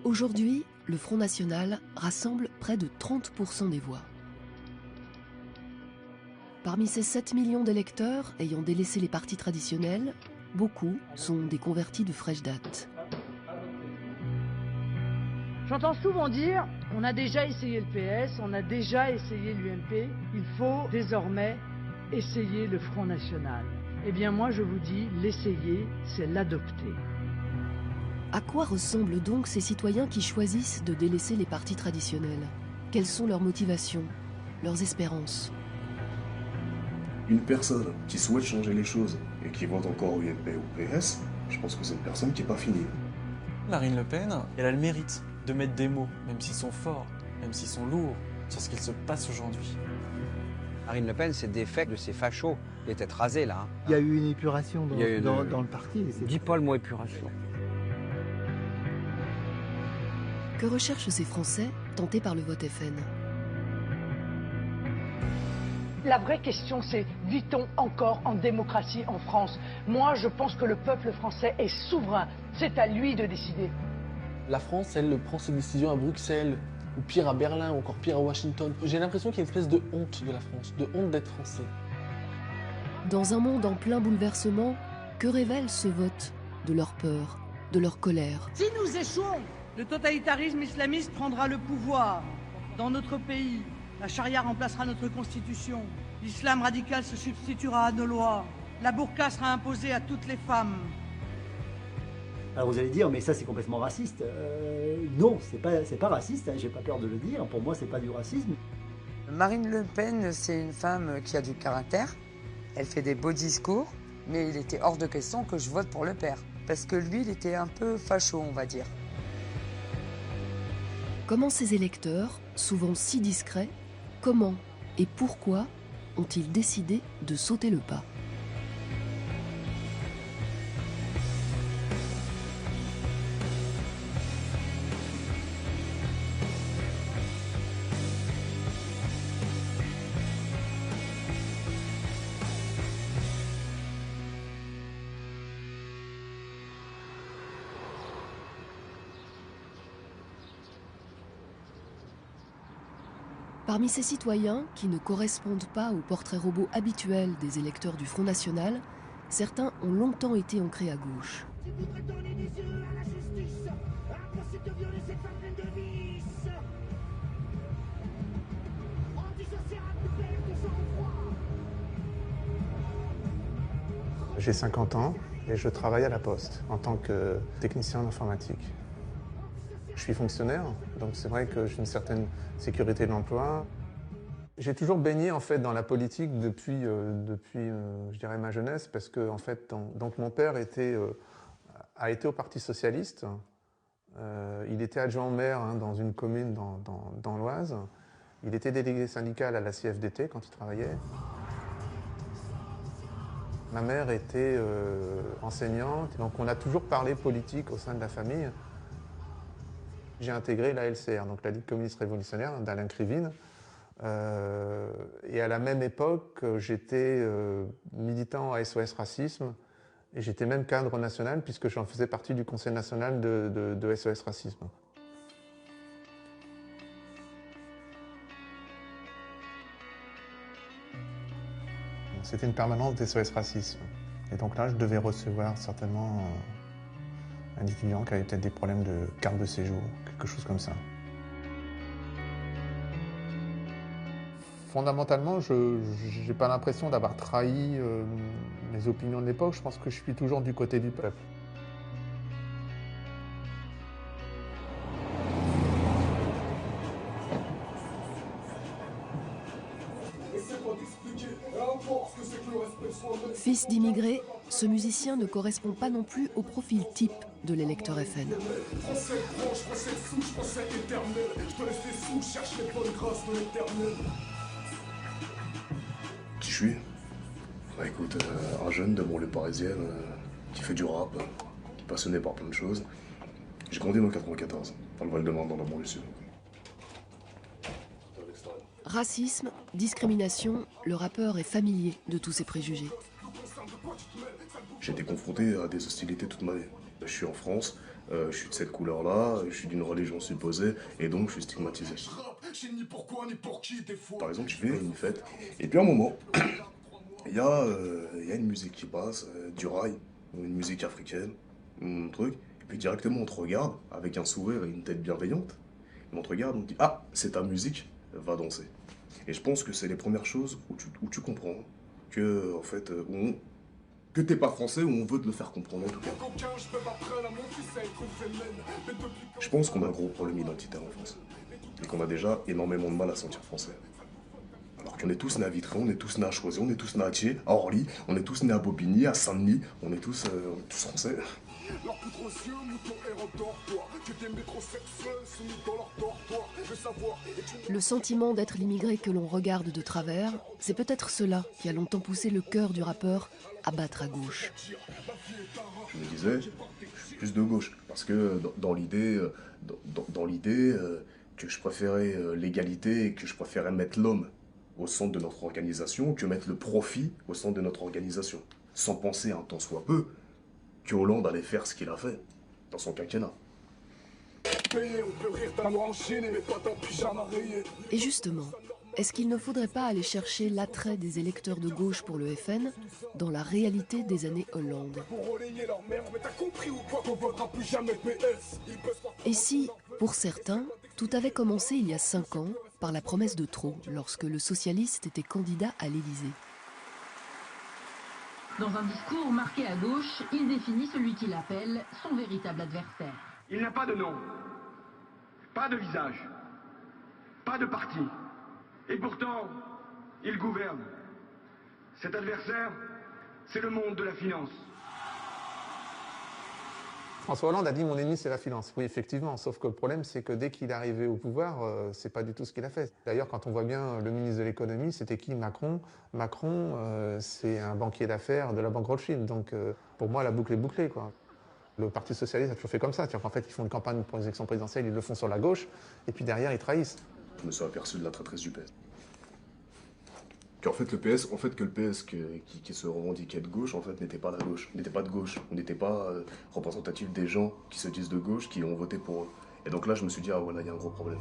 Aujourd'hui, le Front National rassemble près de 30% des voix. Parmi ces 7 millions d'électeurs ayant délaissé les partis traditionnels, beaucoup sont des convertis de fraîche date. J'entends souvent dire, on a déjà essayé le PS, on a déjà essayé l'UMP, il faut désormais essayer le Front National. Eh bien moi je vous dis, l'essayer, c'est l'adopter. À quoi ressemblent donc ces citoyens qui choisissent de délaisser les partis traditionnels? Quelles sont leurs motivations, leurs espérances? Une personne qui souhaite changer les choses et qui vote encore UMP ou PS, je pense que c'est une personne qui n'est pas finie. Marine Le Pen, elle a le mérite de mettre des mots, même s'ils sont forts, même s'ils sont lourds, sur ce qu'il se passe aujourd'hui. Marine Le Pen, c'est des faits de ces fachos. Il était rasé là. Il y a eu une épuration dans le parti. Dis pas le mot épuration. Que recherchent ces Français tentés par le vote FN? La vraie question c'est, vit-on encore en démocratie en France? Moi je pense que le peuple français est souverain, c'est à lui de décider. La France, elle prend ses décisions à Bruxelles, ou pire à Berlin, ou encore pire à Washington. J'ai l'impression qu'il y a une espèce de honte de la France, de honte d'être français. Dans un monde en plein bouleversement, que révèle ce vote de leur peur, de leur colère? Si nous échouons, le totalitarisme islamiste prendra le pouvoir dans notre pays. La charia remplacera notre constitution. L'islam radical se substituera à nos lois. La burqa sera imposée à toutes les femmes. Alors vous allez dire, mais ça c'est complètement raciste. Non, c'est pas raciste, hein, j'ai pas peur de le dire. Pour moi, c'est pas du racisme. Marine Le Pen, c'est une femme qui a du caractère. Elle fait des beaux discours, mais il était hors de question que je vote pour le père. Parce que lui, il était un peu facho, on va dire. Comment ces électeurs, souvent si discrets, comment et pourquoi ont-ils décidé de sauter le pas? Parmi ces citoyens qui ne correspondent pas au portrait robot habituel des électeurs du Front National, certains ont longtemps été ancrés à gauche. J'ai 50 ans et je travaille à la Poste en tant que technicien en informatique. Je suis fonctionnaire, donc c'est vrai que j'ai une certaine sécurité de l'emploi. J'ai toujours baigné en fait dans la politique depuis je dirais ma jeunesse, parce que en fait, donc mon père a été au Parti socialiste. Il était adjoint au maire dans une commune dans l'Oise. Il était délégué syndical à la CFDT quand il travaillait. Ma mère était enseignante, donc on a toujours parlé politique au sein de la famille. J'ai intégré la LCR, donc la Ligue communiste révolutionnaire d'Alain Krivine. Et à la même époque, j'étais militant à SOS Racisme et j'étais même cadre national puisque j'en faisais partie du conseil national de SOS Racisme. C'était une permanence d'SOS Racisme. Et donc là, je devais recevoir certainement un étudiant qui avait peut-être des problèmes de carte de séjour, quelque chose comme ça. Fondamentalement, je n'ai pas l'impression d'avoir trahi mes opinions de l'époque. Je pense que je suis toujours du côté du peuple. Fils d'immigrés, ce musicien ne correspond pas non plus au profil type de l'électeur FN. Qui je suis? Bah écoute, un jeune de banlieue parisienne qui fait du rap, qui est passionné par plein de choses. J'ai grandi dans le 94, dans le Val-de-Marne, dans la banlieue sud. Racisme, discrimination, le rappeur est familier de tous ces préjugés. J'ai été confronté à des hostilités toute ma vie. Je suis en France, je suis de cette couleur-là, je suis d'une religion supposée, et donc je suis stigmatisé. Par exemple, je vais à une fête, et puis à un moment, il y a une musique qui passe, du rail, ou une musique africaine, un truc, et puis directement on te regarde, avec un sourire et une tête bienveillante, et on te regarde, on te dit « Ah, c'est ta musique, va danser ». Et je pense que c'est les premières choses où tu comprends que, en fait, que t'es pas français, ou on veut te le faire comprendre en tout cas. Je pense qu'on a un gros problème identitaire en France. Et qu'on a déjà énormément de mal à se sentir français. Alors qu'on est tous nés à Vitré, on est tous nés à Choisy, on est tous nés à Thiers, à Orly, on est tous nés à Bobigny, à Saint-Denis, on est tous français. Le sentiment d'être l'immigré que l'on regarde de travers, c'est peut-être cela qui a longtemps poussé le cœur du rappeur à battre à gauche. Je me disais, je suis plus de gauche, parce que dans l'idée que je préférais l'égalité et que je préférais mettre l'homme au centre de notre organisation que mettre le profit au centre de notre organisation. Sans penser un tant soit peu que Hollande allait faire ce qu'il a fait dans son quinquennat. Et justement, est-ce qu'il ne faudrait pas aller chercher l'attrait des électeurs de gauche pour le FN dans la réalité des années Hollande? Et si, pour certains, tout avait commencé il y a 5 ans par la promesse de trop, lorsque le socialiste était candidat à l'Élysée? Dans un discours marqué à gauche, il définit celui qu'il appelle son véritable adversaire. Il n'a pas de nom, pas de visage, pas de parti. Et pourtant, il gouverne. Cet adversaire, c'est le monde de la finance. François Hollande a dit « mon ennemi c'est la finance ». Oui, effectivement, sauf que le problème c'est que dès qu'il est arrivé au pouvoir, c'est pas du tout ce qu'il a fait. D'ailleurs, quand on voit bien le ministre de l'économie, c'était qui? Macron. Macron, c'est un banquier d'affaires de la banque Rothschild, donc pour moi la boucle est bouclée, quoi. Le Parti Socialiste a toujours fait comme ça, c'est-à-dire qu'en fait ils font une campagne pour les élections présidentielles, ils le font sur la gauche, et puis derrière ils trahissent. Je me suis aperçu de la traîtrise du PS. Qu'en fait le PS, qui se revendiquait de gauche, en fait n'était pas la gauche, n'était pas de gauche, on n'était pas représentatif des gens qui se disent de gauche, qui ont voté pour eux. Et donc là je me suis dit ah voilà, il y a un gros problème.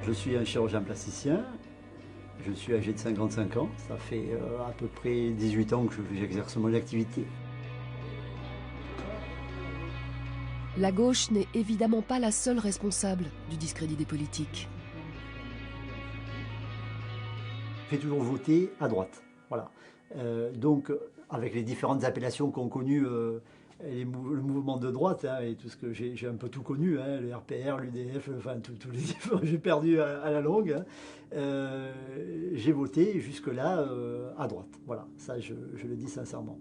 Je suis un chirurgien plasticien, je suis âgé de 55 ans, ça fait à peu près 18 ans que j'exerce mon activité. La gauche n'est évidemment pas la seule responsable du discrédit des politiques. J'ai toujours voté à droite, voilà. Donc, avec les différentes appellations qu'ont connues le mouvement de droite, hein, et tout ce que j'ai un peu tout connu, hein, le RPR, l'UDF, enfin tous les j'ai perdu à la longue. Hein. J'ai voté jusque-là à droite, voilà, ça je le dis sincèrement.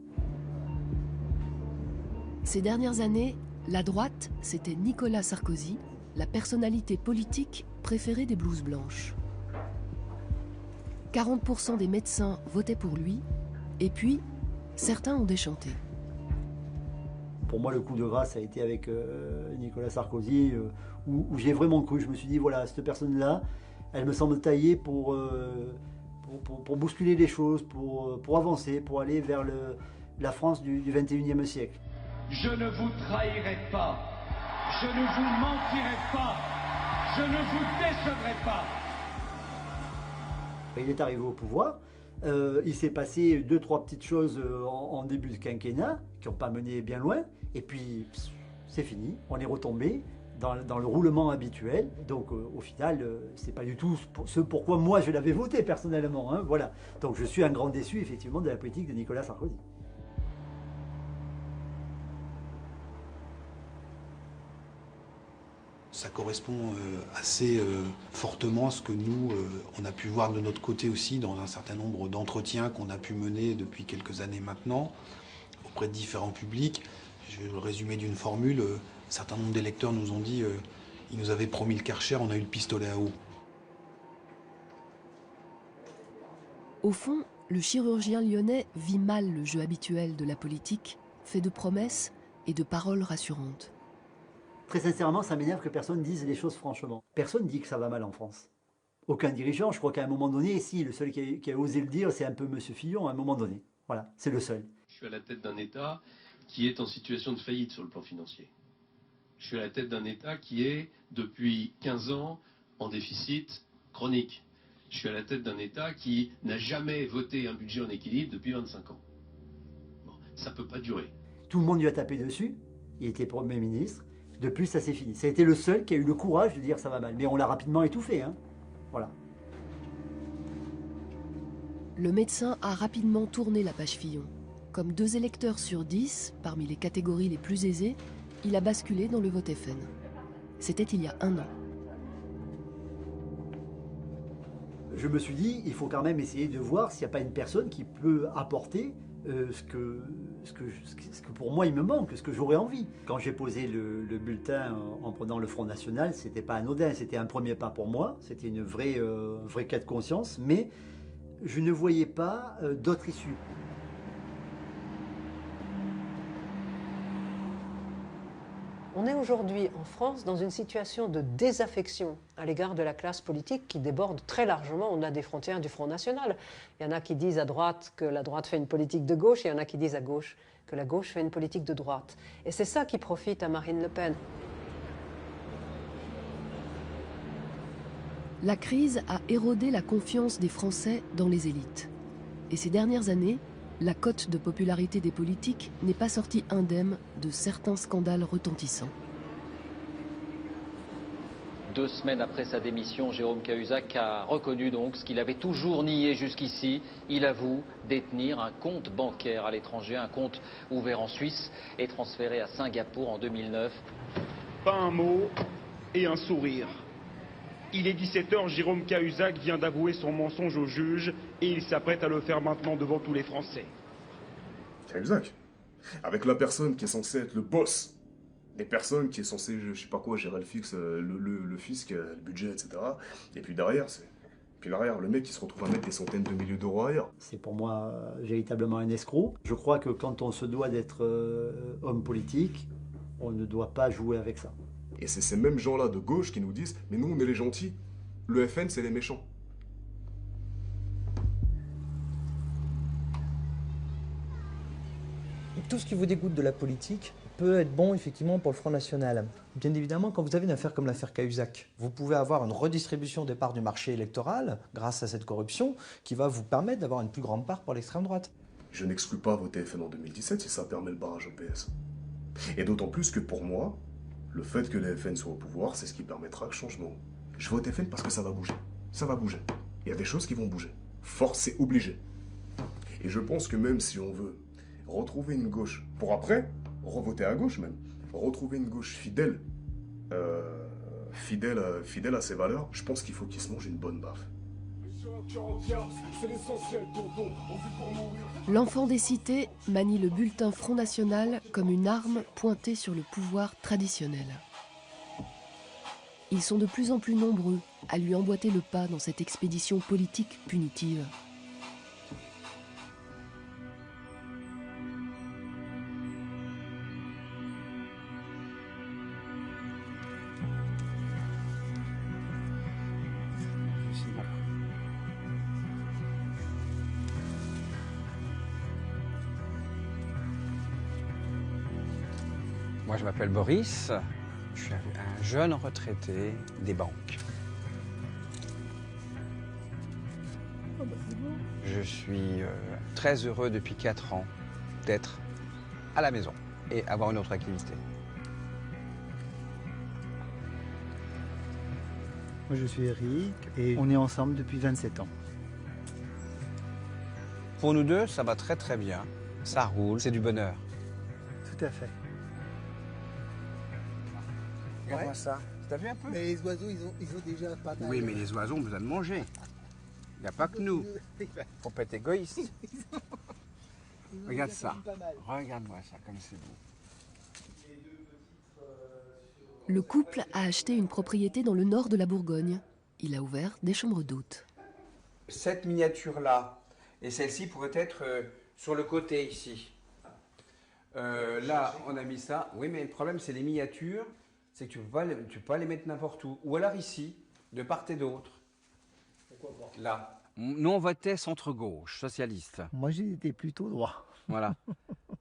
Ces dernières années, la droite, c'était Nicolas Sarkozy, la personnalité politique préférée des blouses blanches. 40% des médecins votaient pour lui, et puis certains ont déchanté. Pour moi, le coup de grâce a été avec Nicolas Sarkozy, où j'ai vraiment cru. Je me suis dit, voilà, cette personne-là, elle me semble taillée pour bousculer les choses, pour avancer, pour aller vers la France du 21e siècle. Je ne vous trahirai pas, je ne vous mentirai pas, je ne vous décevrai pas. Il est arrivé au pouvoir. Il s'est passé 2-3 petites choses en début de quinquennat qui n'ont pas mené bien loin. Et puis, c'est fini. On est retombé dans le roulement habituel. Donc, au final, c'est pas du tout ce pourquoi moi je l'avais voté personnellement. Hein, voilà. Donc, je suis un grand déçu, effectivement, de la politique de Nicolas Sarkozy. Ça correspond assez fortement à ce que nous, on a pu voir de notre côté aussi dans un certain nombre d'entretiens qu'on a pu mener depuis quelques années maintenant auprès de différents publics. Je vais le résumer d'une formule. Un certain nombre d'électeurs nous ont dit ils nous avaient promis le Karcher, on a eu le pistolet à eau. Au fond, le chirurgien lyonnais vit mal le jeu habituel de la politique, fait de promesses et de paroles rassurantes. Très sincèrement, ça m'énerve que personne dise les choses franchement. Personne dit que ça va mal en France. Aucun dirigeant, je crois qu'à un moment donné, si, le seul qui a osé le dire, c'est un peu M. Fillon, à un moment donné. Voilà, c'est le seul. Je suis à la tête d'un État qui est en situation de faillite sur le plan financier. Je suis à la tête d'un État qui est, depuis 15 ans, en déficit chronique. Je suis à la tête d'un État qui n'a jamais voté un budget en équilibre depuis 25 ans. Bon, ça ne peut pas durer. Tout le monde lui a tapé dessus, il était Premier ministre, depuis ça s'est fini. Ça a été le seul qui a eu le courage de dire ça va mal, mais on l'a rapidement étouffé, hein. Voilà. Le médecin a rapidement tourné la page Fillon. Comme 2 électeurs sur 10, parmi les catégories les plus aisées, il a basculé dans le vote FN. C'était il y a 1 an. Je me suis dit, il faut quand même essayer de voir s'il n'y a pas une personne qui peut apporter ce que pour moi il me manque, ce que j'aurais envie. Quand j'ai posé le bulletin en prenant le Front National, c'était pas anodin, c'était un premier pas pour moi, c'était une vraie cas de conscience, mais je ne voyais pas d'autre issue. On est aujourd'hui en France dans une situation de désaffection à l'égard de la classe politique qui déborde très largement au-delà des frontières du Front National. Il y en a qui disent à droite que la droite fait une politique de gauche, et il y en a qui disent à gauche que la gauche fait une politique de droite. Et c'est ça qui profite à Marine Le Pen. La crise a érodé la confiance des Français dans les élites. Et ces dernières années, la cote de popularité des politiques n'est pas sortie indemne de certains scandales retentissants. 2 semaines après sa démission, Jérôme Cahuzac a reconnu donc ce qu'il avait toujours nié jusqu'ici. Il avoue détenir un compte bancaire à l'étranger, un compte ouvert en Suisse et transféré à Singapour en 2009. Pas un mot et un sourire. Il est 17h, Jérôme Cahuzac vient d'avouer son mensonge au juge et il s'apprête à le faire maintenant devant tous les Français. Cahuzac, avec la personne qui est censée être le boss, des personnes qui est censée, je sais pas quoi, gérer le fisc, le fisc, le budget, etc. Et puis derrière, le mec qui se retrouve à mettre des centaines de milliers d'euros ailleurs. C'est pour moi véritablement un escroc. Je crois que quand on se doit d'être homme politique, on ne doit pas jouer avec ça. Et c'est ces mêmes gens-là de gauche qui nous disent « Mais nous, on est les gentils. Le FN, c'est les méchants. » Tout ce qui vous dégoûte de la politique peut être bon effectivement pour le Front National. Bien évidemment, quand vous avez une affaire comme l'affaire Cahuzac, vous pouvez avoir une redistribution des parts du marché électoral grâce à cette corruption qui va vous permettre d'avoir une plus grande part pour l'extrême droite. Je n'exclus pas voter FN en 2017 si ça permet le barrage au PS. Et d'autant plus que pour moi, le fait que les FN soient au pouvoir, c'est ce qui permettra le changement. Je vote FN parce que ça va bouger. Ça va bouger. Il y a des choses qui vont bouger. Force, c'est obligé. Et je pense que même si on veut retrouver une gauche, pour après, revoter à gauche même, retrouver une gauche fidèle, fidèle à ses valeurs, je pense qu'il faut qu'ils se mangent une bonne baffe. L'enfant des cités manie le bulletin Front National comme une arme pointée sur le pouvoir traditionnel. Ils sont de plus en plus nombreux à lui emboîter le pas dans cette expédition politique punitive. Moi, je m'appelle Boris, je suis un jeune retraité des banques. Je suis très heureux depuis 4 ans d'être à la maison et avoir une autre activité. Moi, je suis Eric et on est ensemble depuis 27 ans. Pour nous deux, ça va très très bien. Ça roule, c'est du bonheur. Tout à fait. Regarde-moi ça. T'as vu un peu? Mais les oiseaux, ils ont déjà pas mal. Oui, mais les oiseaux ont besoin de manger. Il n'y a pas que nous. Faut pas être égoïste. Regarde ça. Regarde-moi ça, comme c'est beau. Le couple a acheté une propriété dans le nord de la Bourgogne. Il a ouvert des chambres d'hôtes. Cette miniature-là et celle-ci pourrait être sur le côté ici. Là, on a mis ça. Oui, mais le problème, c'est les miniatures. c'est que tu peux pas les mettre n'importe où. Ou alors ici, de part et d'autre. Pourquoi pas? Là. Nous, on votait centre-gauche, socialiste. Moi, j'étais plutôt droit. Voilà.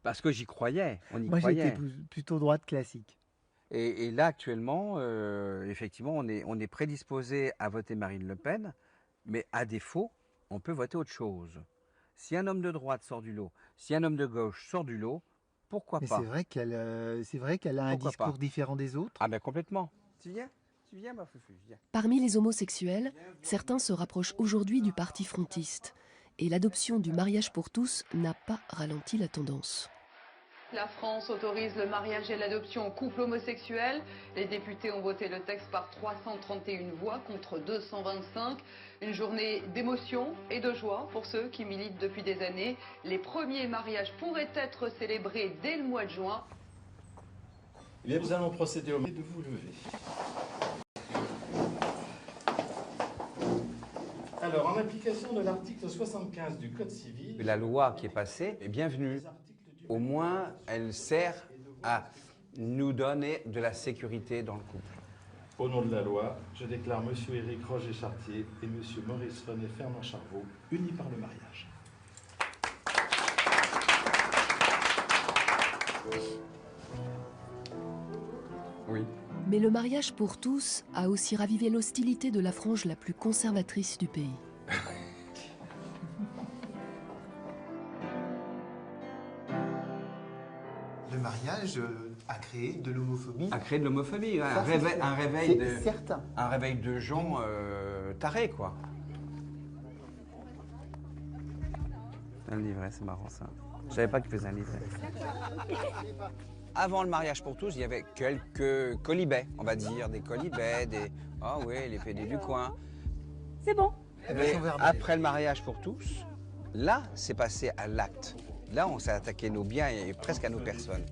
Parce que j'y croyais, on y Moi, croyait. j'étais plutôt droite classique. Et là, actuellement, effectivement, on est prédisposé à voter Marine Le Pen, mais à défaut, on peut voter autre chose. Si un homme de droite sort du lot, si un homme de gauche sort du lot, pourquoi Mais pas? c'est vrai qu'elle a un Pourquoi discours pas différent des autres. Ah ben complètement. Tu viens ma foufou, viens. Parmi les homosexuels, certains se rapprochent aujourd'hui du parti frontiste. Et l'adoption du mariage pour tous n'a pas ralenti la tendance. La France autorise le mariage et l'adoption aux couples homosexuels. Les députés ont voté le texte par 331 voix contre 225. Une journée d'émotion et de joie pour ceux qui militent depuis des années. Les premiers mariages pourraient être célébrés dès le mois de juin. Eh bien, nous allons procéder au de vous lever. Alors, en application de l'article 75 du Code civil... La loi qui est passée est bienvenue. Au moins, elle sert à nous donner de la sécurité dans le couple. Au nom de la loi, je déclare M. Éric Roger-Chartier et M. Maurice René Fernand Charvaux unis par le mariage. Oui. Mais le mariage pour tous a aussi ravivé l'hostilité de la frange la plus conservatrice du pays. Le mariage a créé de l'homophobie. A créé de l'homophobie, ouais. Un réveil de gens tarés, quoi. Un livret, c'est marrant ça. Je savais pas qu'il faisait un livret. Avant le mariage pour tous, il y avait quelques colibets, on va dire, des colibets, des... Ah oui, les PD du coin. C'est bon. Mais après le mariage pour tous, là, c'est passé à l'acte. Là, on s'est attaqué nos biens et presque à nos personnes.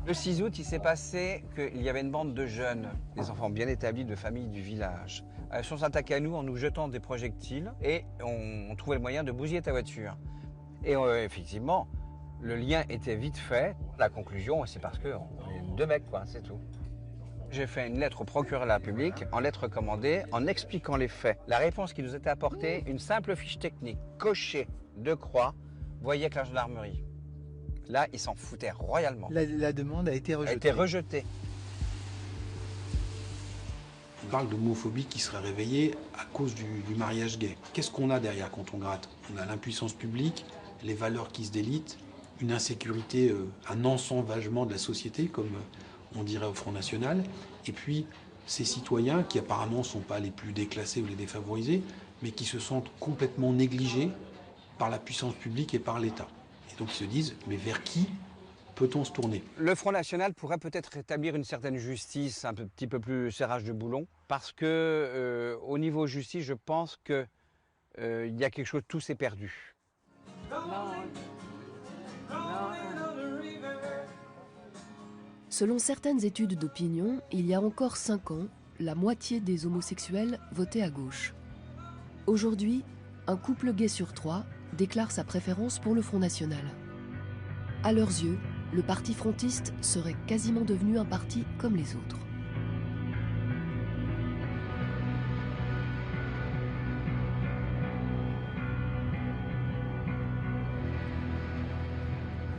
Le 6 août, il s'est passé qu'il y avait une bande de jeunes, des enfants bien établis de familles du village. Ils sont attaqués à nous en nous jetant des projectiles et on trouvait le moyen de bousiller ta voiture. Et effectivement, le lien était vite fait. La conclusion, c'est parce qu'on est deux mecs, quoi, c'est tout. J'ai fait une lettre au procureur de la République, en lettre recommandée, en expliquant les faits. La réponse qui nous était apportée, une simple fiche technique, cochée de croix, voyait avec la gendarmerie. Là, ils s'en foutaient royalement. La demande a été rejetée. On parle d'homophobie qui serait réveillée à cause du mariage gay. Qu'est-ce qu'on a derrière quand on gratte? On a l'impuissance publique, les valeurs qui se délitent, une insécurité, un ensauvagement de la société, comme on dirait au Front National, et puis ces citoyens qui apparemment ne sont pas les plus déclassés ou les défavorisés, mais qui se sentent complètement négligés par la puissance publique et par l'État. Et donc ils se disent, mais vers qui peut-on se tourner? Le Front National pourrait peut-être rétablir une certaine justice, un petit peu plus serrage de boulon, parce que au niveau justice, je pense que il y a quelque chose, tout s'est perdu. Selon certaines études d'opinion, il y a encore 5 ans, la moitié des homosexuels votaient à gauche. Aujourd'hui, un couple gay sur 3 déclare sa préférence pour le Front National. À leurs yeux, le parti frontiste serait quasiment devenu un parti comme les autres.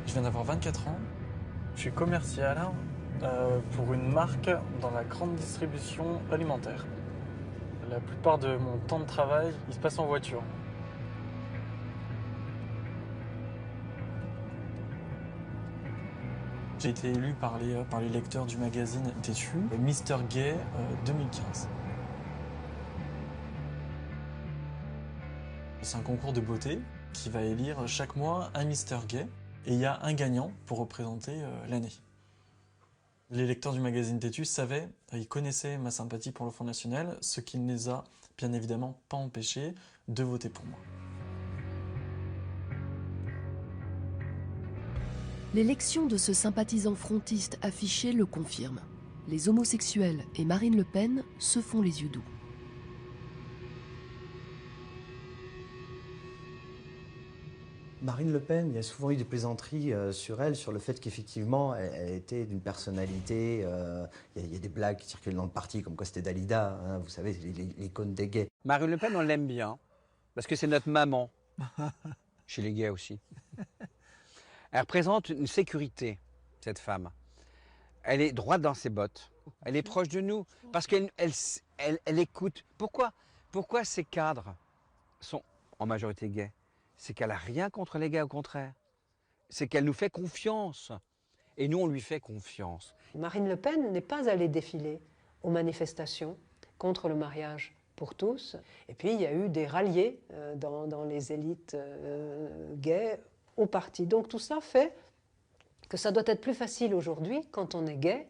Je viens d'avoir 24 ans. Je suis commercial pour une marque dans la grande distribution alimentaire. La plupart de mon temps de travail, il se passe en voiture. J'ai été élu par les lecteurs du magazine Têtu, Mister Gay 2015. C'est un concours de beauté qui va élire chaque mois un Mister Gay et il y a un gagnant pour représenter l'année. Les lecteurs du magazine Têtu savaient, ils connaissaient ma sympathie pour le Front National, ce qui ne les a bien évidemment pas empêchés de voter pour moi. L'élection de ce sympathisant frontiste affiché le confirme. Les homosexuels et Marine Le Pen se font les yeux doux. Marine Le Pen, il y a souvent eu des plaisanteries sur elle, sur le fait qu'effectivement, elle était d'une personnalité. Il y a des blagues qui circulent dans le parti, comme quoi c'était Dalida, hein, vous savez, l'icône des gays. Marine Le Pen, on l'aime bien, parce que c'est notre maman, chez les gays aussi. Elle représente une sécurité, cette femme. Elle est droite dans ses bottes. Elle est proche de nous, parce qu'elle écoute. Pourquoi ces cadres sont en majorité gays? C'est qu'elle n'a rien contre les gays, au contraire. C'est qu'elle nous fait confiance. Et nous, on lui fait confiance. Marine Le Pen n'est pas allée défiler aux manifestations contre le mariage pour tous. Et puis, il y a eu des ralliés dans les élites gays au parti. Donc tout ça fait que ça doit être plus facile aujourd'hui, quand on est gay,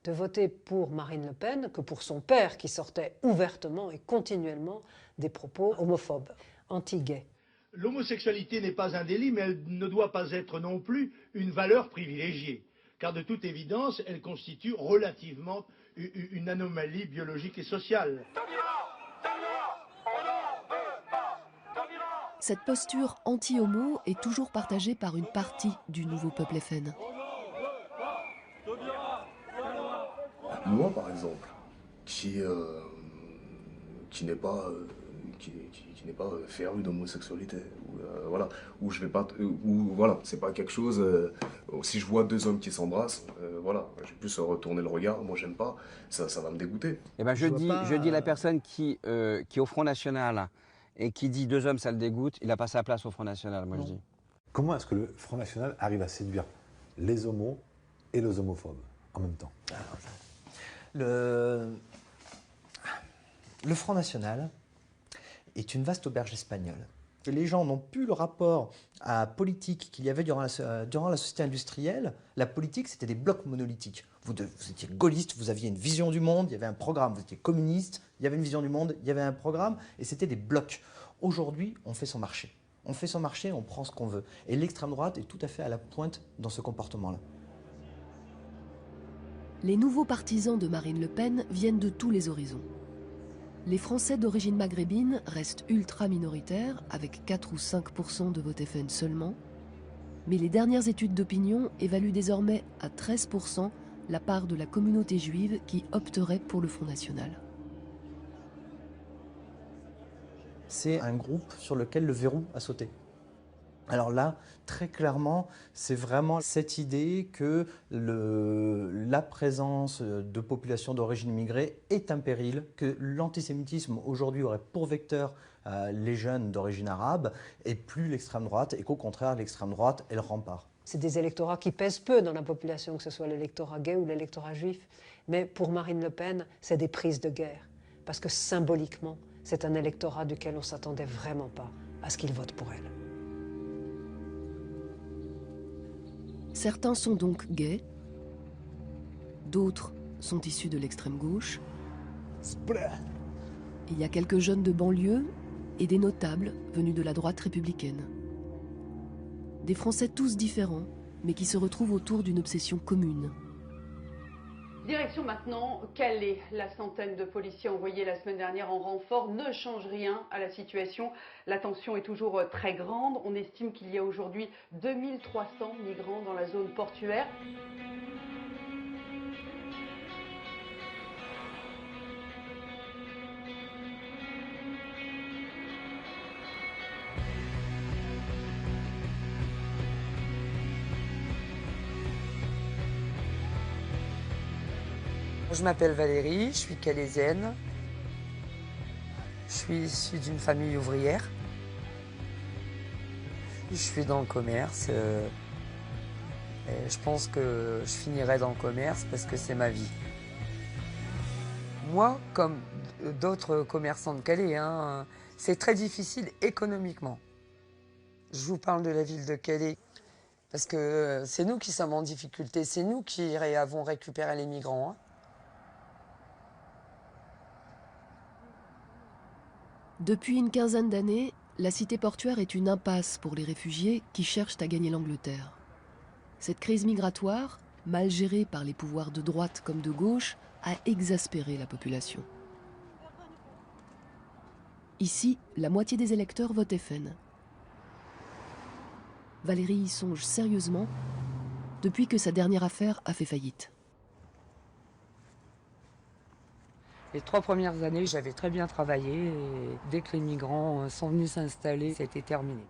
de voter pour Marine Le Pen que pour son père, qui sortait ouvertement et continuellement des propos homophobes, anti-gays. L'homosexualité n'est pas un délit, mais elle ne doit pas être non plus une valeur privilégiée, car de toute évidence, elle constitue relativement une anomalie biologique et sociale. Cette posture anti-homo est toujours partagée par une partie du nouveau peuple FN. Moi, par exemple, qui n'est pas féru d'homosexualité, voilà, où je vais pas, voilà, c'est pas quelque chose. Si je vois deux hommes qui s'embrassent, voilà, je vais plus retourner le regard. Moi, j'aime pas, ça va me dégoûter. Eh ben, je dis la personne qui est au Front National et qui dit deux hommes, ça le dégoûte, il n'a pas sa place au Front National, moi je dis. Comment est-ce que le Front National arrive à séduire les homos et les homophobes en même temps? Le Front National est une vaste auberge espagnole. Les gens n'ont plus le rapport à politique qu'il y avait durant la société industrielle. La politique, c'était des blocs monolithiques. Vous étiez gaulliste, vous aviez une vision du monde, il y avait un programme. Vous étiez communiste, il y avait une vision du monde, il y avait un programme, et c'était des blocs. Aujourd'hui, on fait son marché. On fait son marché, on prend ce qu'on veut. Et l'extrême droite est tout à fait à la pointe dans ce comportement-là. Les nouveaux partisans de Marine Le Pen viennent de tous les horizons. Les Français d'origine maghrébine restent ultra minoritaires, avec 4 ou 5% de vote FN seulement, mais les dernières études d'opinion évaluent désormais à 13% la part de la communauté juive qui opterait pour le Front National. C'est un groupe sur lequel le verrou a sauté. Alors là, très clairement, c'est vraiment cette idée que la présence de populations d'origine immigrée est un péril, que l'antisémitisme aujourd'hui aurait pour vecteur les jeunes d'origine arabe et plus l'extrême droite, et qu'au contraire, l'extrême droite est le rempart. C'est des électorats qui pèsent peu dans la population, que ce soit l'électorat gay ou l'électorat juif. Mais pour Marine Le Pen, c'est des prises de guerre. Parce que symboliquement, c'est un électorat duquel on ne s'attendait vraiment pas à ce qu'il vote pour elle. Certains sont donc gays, d'autres sont issus de l'extrême gauche. Il y a quelques jeunes de banlieue et des notables venus de la droite républicaine. Des Français tous différents, mais qui se retrouvent autour d'une obsession commune. Direction maintenant Calais. La centaine de policiers envoyés la semaine dernière en renfort ne change rien à la situation. La tension est toujours très grande. On estime qu'il y a aujourd'hui 2300 migrants dans la zone portuaire. Je m'appelle Valérie, je suis calaisienne. Je suis issue d'une famille ouvrière. Je suis dans le commerce. Et je pense que je finirai dans le commerce parce que c'est ma vie. Moi, comme d'autres commerçants de Calais, c'est très difficile économiquement. Je vous parle de la ville de Calais parce que c'est nous qui sommes en difficulté, c'est nous qui avons récupéré les migrants. Depuis une quinzaine d'années, la cité portuaire est une impasse pour les réfugiés qui cherchent à gagner l'Angleterre. Cette crise migratoire, mal gérée par les pouvoirs de droite comme de gauche, a exaspéré la population. Ici, la moitié des électeurs votent FN. Valérie y songe sérieusement depuis que sa dernière affaire a fait faillite. Les 3 premières années, j'avais très bien travaillé et dès que les migrants sont venus s'installer, c'était terminé.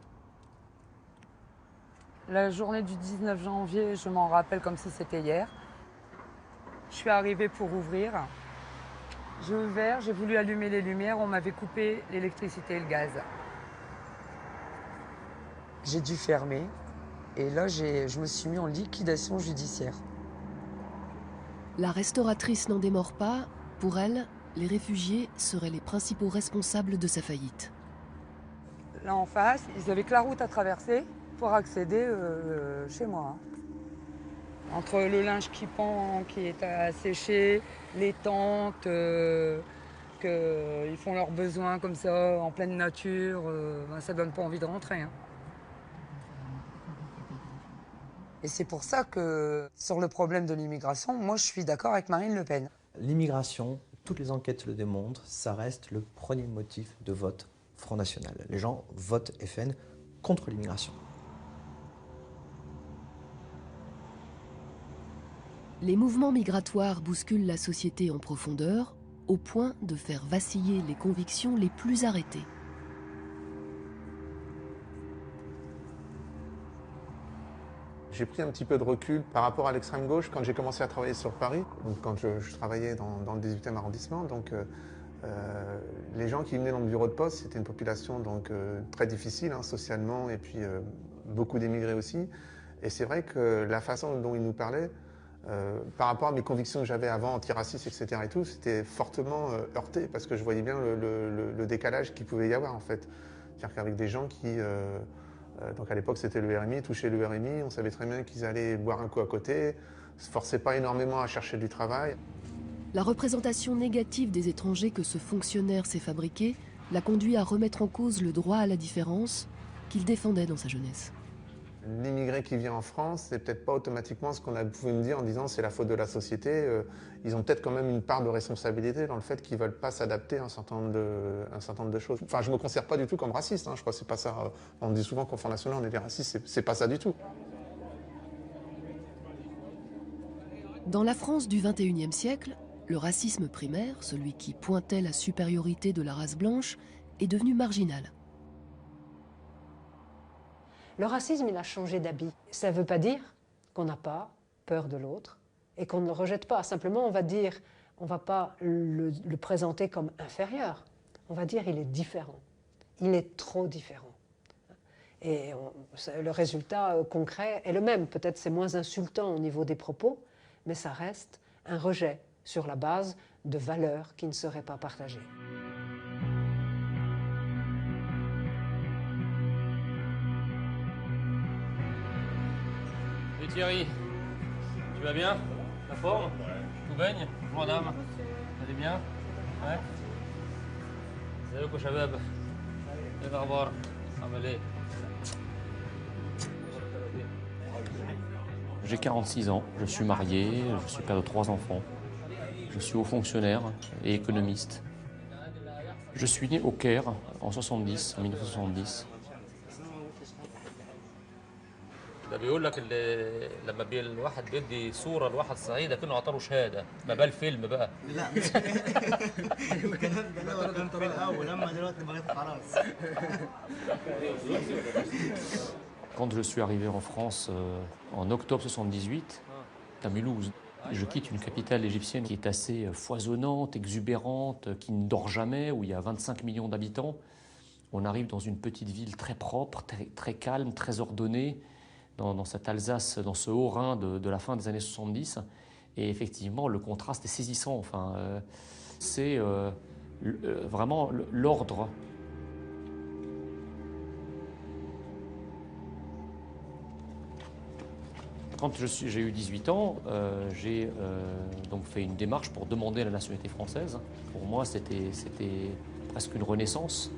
La journée du 19 janvier, je m'en rappelle comme si c'était hier. Je suis arrivée pour ouvrir. J'ai ouvert, j'ai voulu allumer les lumières, on m'avait coupé l'électricité et le gaz. J'ai dû fermer et là, je me suis mis en liquidation judiciaire. La restauratrice n'en démord pas. Pour elle, les réfugiés seraient les principaux responsables de sa faillite. Là en face, ils avaient que la route à traverser pour accéder chez moi. Entre le linge qui pend, qui est à sécher, les tentes, qu'ils font leurs besoins comme ça, en pleine nature, ça donne pas envie de rentrer. Et c'est pour ça que, sur le problème de l'immigration, moi je suis d'accord avec Marine Le Pen. L'immigration, toutes les enquêtes le démontrent, ça reste le premier motif de vote Front National. Les gens votent FN contre l'immigration. Les mouvements migratoires bousculent la société en profondeur, au point de faire vaciller les convictions les plus arrêtées. J'ai pris un petit peu de recul par rapport à l'extrême gauche quand j'ai commencé à travailler sur Paris, donc quand je travaillais dans le 18e arrondissement. Donc, les gens qui venaient dans le bureau de poste, c'était une population donc, très difficile socialement et puis beaucoup d'émigrés aussi. Et c'est vrai que la façon dont ils nous parlaient, par rapport à mes convictions que j'avais avant, antiracistes, etc. et tout, c'était fortement heurté parce que je voyais bien le décalage qu'il pouvait y avoir en fait. C'est-à-dire qu'avec des gens qui, donc à l'époque c'était le RMI, touchaient le RMI, on savait très bien qu'ils allaient boire un coup à côté, se forçaient pas énormément à chercher du travail. La représentation négative des étrangers que ce fonctionnaire s'est fabriquée l'a conduit à remettre en cause le droit à la différence qu'il défendait dans sa jeunesse. L'immigré qui vient en France, c'est peut-être pas automatiquement ce qu'on a pu me dire en disant c'est la faute de la société. Ils ont peut-être quand même une part de responsabilité dans le fait qu'ils veulent pas s'adapter à un certain nombre de choses. Enfin, je me considère pas du tout comme raciste. Je crois que c'est pas ça. On dit souvent qu'au Front National on est des racistes, c'est pas ça du tout. Dans la France du XXIe siècle, le racisme primaire, celui qui pointait la supériorité de la race blanche, est devenu marginal. Le racisme, il a changé d'habit. Ça ne veut pas dire qu'on n'a pas peur de l'autre et qu'on ne le rejette pas. Simplement, on va dire, on ne va pas le présenter comme inférieur. On va dire il est différent. Il est trop différent. Et le résultat concret est le même. Peut-être c'est moins insultant au niveau des propos, mais ça reste un rejet sur la base de valeurs qui ne seraient pas partagées. Et Thierry, tu vas bien? La forme? Tout baigne? Bonjour madame. Vous allez bien? Ouais. ازيكم يا شباب؟ ايه الاخبار؟ عامل ايه؟ J'ai 46 ans, je suis marié, je suis père de 3 enfants. Je suis haut fonctionnaire et économiste. Je suis né au Caire en 1970. ده بيقول لك لما الواحد بيدي صوره لواحد صعيدي كانه عطاله شهاده ما بال فيلم بقى لا الكلام ده كان في الاول اما دلوقتي بقيت خلاص. Quand je suis arrivé en France en octobre 78, à Mulhouse, je quitte une capitale égyptienne qui est assez foisonnante, exubérante, qui ne dort jamais, où il y a 25 millions d'habitants. On arrive dans une petite ville très propre, très calme, très ordonnée, dans cette Alsace, dans ce Haut-Rhin de la fin des années 70. Et effectivement, le contraste est saisissant. Enfin, c'est vraiment l'ordre. Quand j'ai eu 18 ans, j'ai donc fait une démarche pour demander la nationalité française. Pour moi, c'était presque une renaissance.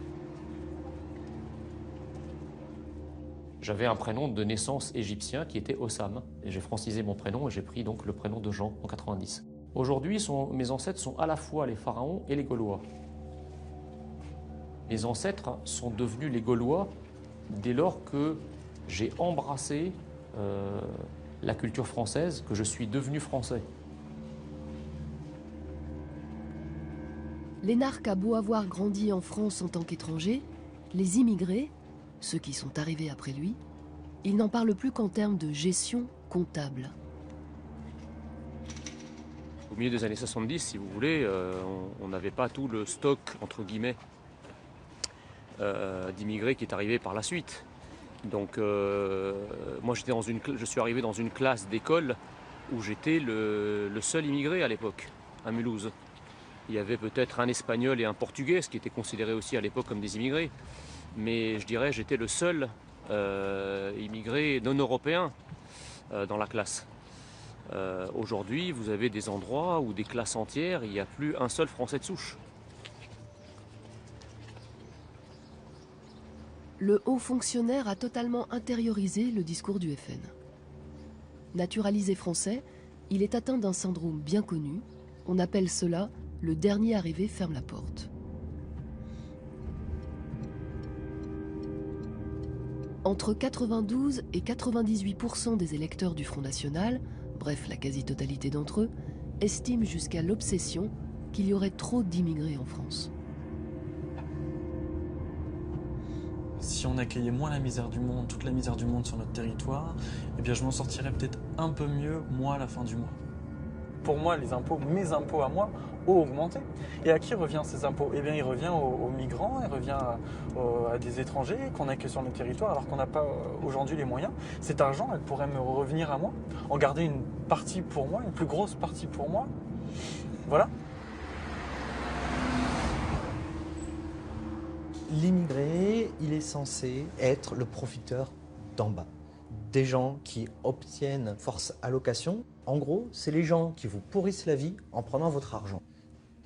J'avais un prénom de naissance égyptien qui était Hossam. Et j'ai francisé mon prénom et j'ai pris donc le prénom de Jean en 90. Aujourd'hui, mes ancêtres sont à la fois les pharaons et les Gaulois. Mes ancêtres sont devenus les Gaulois dès lors que j'ai embrassé la culture française, que je suis devenu français. L'énarque a beau avoir grandi en France en tant qu'étranger, les immigrés, ceux qui sont arrivés après lui, ils n'en parlent plus qu'en termes de gestion comptable. Au milieu des années 70, si vous voulez, on n'avait pas tout le stock, entre guillemets, d'immigrés qui est arrivé par la suite. Donc moi je suis arrivé dans une classe d'école où j'étais le seul immigré à l'époque, à Mulhouse. Il y avait peut-être un Espagnol et un Portugais, ce qui était considéré aussi à l'époque comme des immigrés. Mais je dirais j'étais le seul immigré non européen dans la classe. Aujourd'hui, vous avez des endroits où des classes entières, il n'y a plus un seul Français de souche. Le haut fonctionnaire a totalement intériorisé le discours du FN. Naturalisé français, il est atteint d'un syndrome bien connu. On appelle cela « le dernier arrivé ferme la porte ». Entre 92 et 98% des électeurs du Front National, bref la quasi-totalité d'entre eux, estiment jusqu'à l'obsession qu'il y aurait trop d'immigrés en France. Si on accueillait moins la misère du monde, toute la misère du monde sur notre territoire, eh bien je m'en sortirais peut-être un peu mieux, moi, à la fin du mois. Pour moi, les impôts, mes impôts à moi, ont augmenté. Et à qui revient ces impôts? Eh bien, il revient aux migrants, il revient à des étrangers qu'on accueille sur notre territoire alors qu'on n'a pas aujourd'hui les moyens. Cet argent, elle pourrait me revenir à moi, en garder une partie pour moi, une plus grosse partie pour moi. Voilà. L'immigré, il est censé être le profiteur d'en bas. Des gens qui obtiennent force allocation. En gros, c'est les gens qui vous pourrissent la vie en prenant votre argent.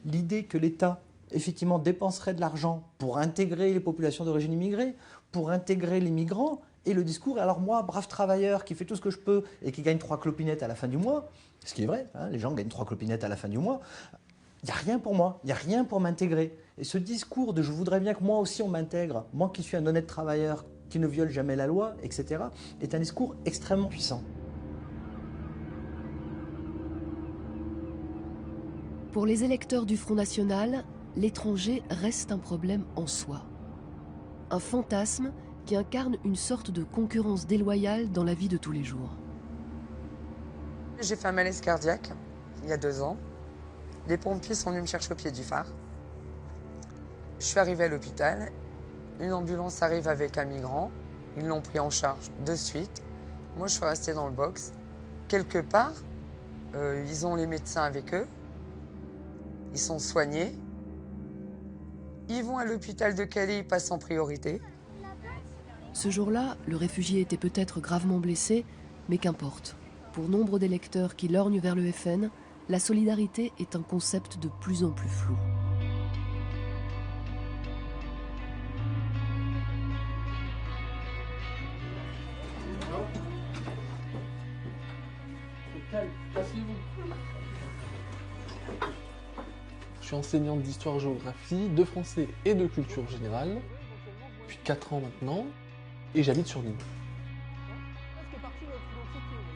L'idée que l'État, effectivement, dépenserait de l'argent pour intégrer les populations d'origine immigrée, pour intégrer les migrants, et le discours, alors moi, brave travailleur qui fait tout ce que je peux et qui gagne 3 clopinettes à la fin du mois, ce qui est vrai, hein, les gens gagnent 3 clopinettes à la fin du mois, il n'y a rien pour moi, il n'y a rien pour m'intégrer. Et ce discours de je voudrais bien que moi aussi on m'intègre, moi qui suis un honnête travailleur, qui ne viole jamais la loi, etc., est un discours extrêmement puissant. Pour les électeurs du Front National, l'étranger reste un problème en soi. Un fantasme qui incarne une sorte de concurrence déloyale dans la vie de tous les jours. J'ai fait un malaise cardiaque il y a 2 ans. Les pompiers sont venus me chercher au pied du phare. Je suis arrivée à l'hôpital. Une ambulance arrive avec un migrant. Ils l'ont pris en charge de suite. Moi, je suis restée dans le box. Quelque part, ils ont les médecins avec eux. Ils sont soignés. Ils vont à l'hôpital de Calais, ils passent en priorité. Ce jour-là, le réfugié était peut-être gravement blessé, mais qu'importe. Pour nombre d'électeurs qui lorgnent vers le FN, la solidarité est un concept de plus en plus flou. Je suis enseignante d'histoire-géographie, de français et de culture générale depuis 4 ans maintenant, et j'habite sur Nîmes.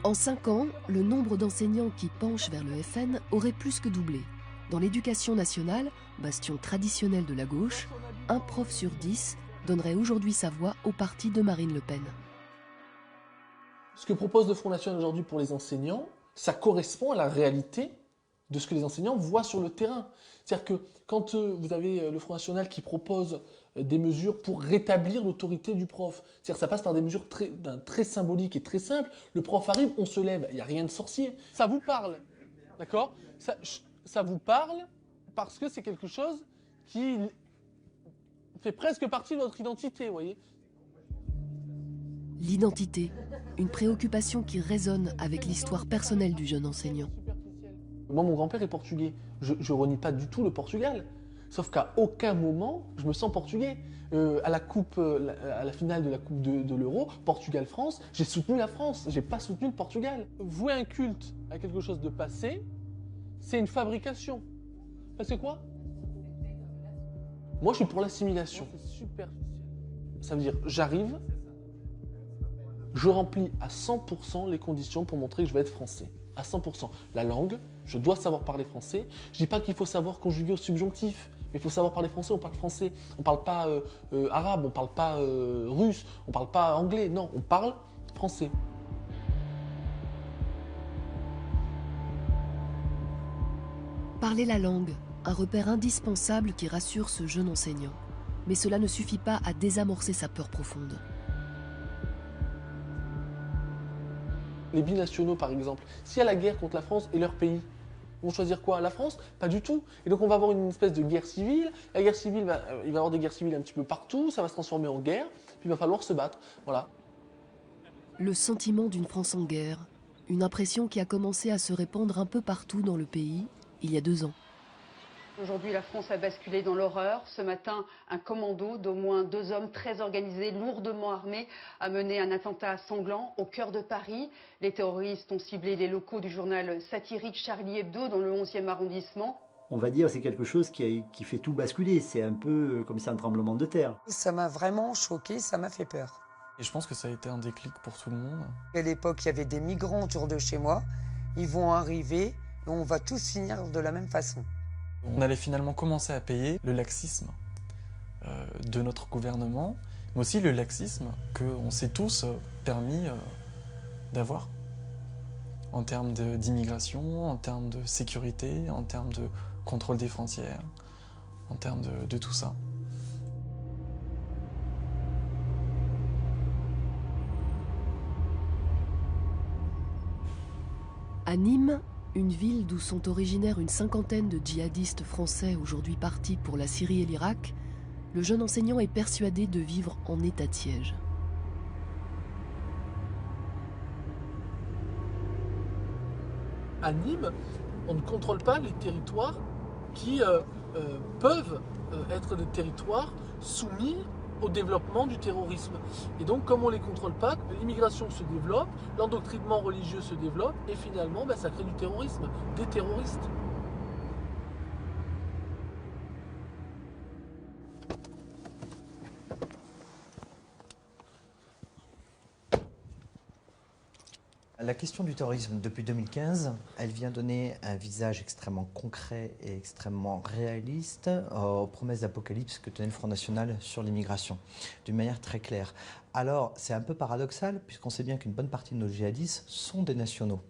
En 5 ans, le nombre d'enseignants qui penchent vers le FN aurait plus que doublé. Dans l'éducation nationale, bastion traditionnel de la gauche, un prof sur 10 donnerait aujourd'hui sa voix au parti de Marine Le Pen. Ce que propose le Front National aujourd'hui pour les enseignants, ça correspond à la réalité de ce que les enseignants voient sur le terrain. C'est-à-dire que quand vous avez le Front National qui propose des mesures pour rétablir l'autorité du prof, c'est-à-dire que ça passe par des mesures très symboliques et très simples, le prof arrive, on se lève, il n'y a rien de sorcier. Ça vous parle, d'accord ? Ça vous parle parce que c'est quelque chose qui fait presque partie de votre identité, vous voyez ? L'identité, une préoccupation qui résonne avec l'histoire personnelle du jeune enseignant. Moi, mon grand-père est portugais. Je renie pas du tout le Portugal. Sauf qu'à aucun moment, je me sens portugais. À la finale de la Coupe de l'Euro, Portugal-France, j'ai soutenu la France. J'ai pas soutenu le Portugal. Vouer un culte à quelque chose de passé, c'est une fabrication. Parce que quoi ? Moi, je suis pour l'assimilation. Ça veut dire, j'arrive, je remplis à 100% les conditions pour montrer que je vais être français. À 100%. La langue, je dois savoir parler français. Je dis pas qu'il faut savoir conjuguer au subjonctif, mais il faut savoir parler français, on parle français. On parle pas arabe, on parle pas russe, on parle pas anglais, non, on parle français. Parler la langue, un repère indispensable qui rassure ce jeune enseignant. Mais cela ne suffit pas à désamorcer sa peur profonde. Les binationaux, par exemple, s'il y a la guerre contre la France et leur pays, ils vont choisir quoi? La France? Pas du tout. Et donc on va avoir une espèce de guerre civile. La guerre civile, il va y avoir des guerres civiles un petit peu partout, ça va se transformer en guerre, puis il va falloir se battre. Voilà. Le sentiment d'une France en guerre, une impression qui a commencé à se répandre un peu partout dans le pays il y a 2 ans. Aujourd'hui, la France a basculé dans l'horreur. Ce matin, un commando d'au moins 2 hommes très organisés, lourdement armés, a mené un attentat sanglant au cœur de Paris. Les terroristes ont ciblé les locaux du journal satirique Charlie Hebdo dans le 11e arrondissement. On va dire c'est quelque chose qui fait tout basculer. C'est un peu comme c'est un tremblement de terre. Ça m'a vraiment choqué, ça m'a fait peur. Et je pense que ça a été un déclic pour tout le monde. À l'époque, il y avait des migrants autour de chez moi. Ils vont arriver et on va tous finir de la même façon. On allait finalement commencer à payer le laxisme de notre gouvernement, mais aussi le laxisme qu'on s'est tous permis d'avoir en termes d'immigration, en termes de sécurité, en termes de contrôle des frontières, en termes de tout ça. À Nîmes, une ville d'où sont originaires une cinquantaine de djihadistes français aujourd'hui partis pour la Syrie et l'Irak, le jeune enseignant est persuadé de vivre en état de siège. À Nîmes, on ne contrôle pas les territoires qui peuvent être des territoires soumis au développement du terrorisme. Et donc, comme on ne les contrôle pas, l'immigration se développe, l'endoctrinement religieux se développe, et finalement, ça crée du terrorisme, des terroristes. La question du terrorisme, depuis 2015, elle vient donner un visage extrêmement concret et extrêmement réaliste aux promesses d'apocalypse que tenait le Front National sur l'immigration, d'une manière très claire. Alors, c'est un peu paradoxal, puisqu'on sait bien qu'une bonne partie de nos djihadistes sont des nationaux.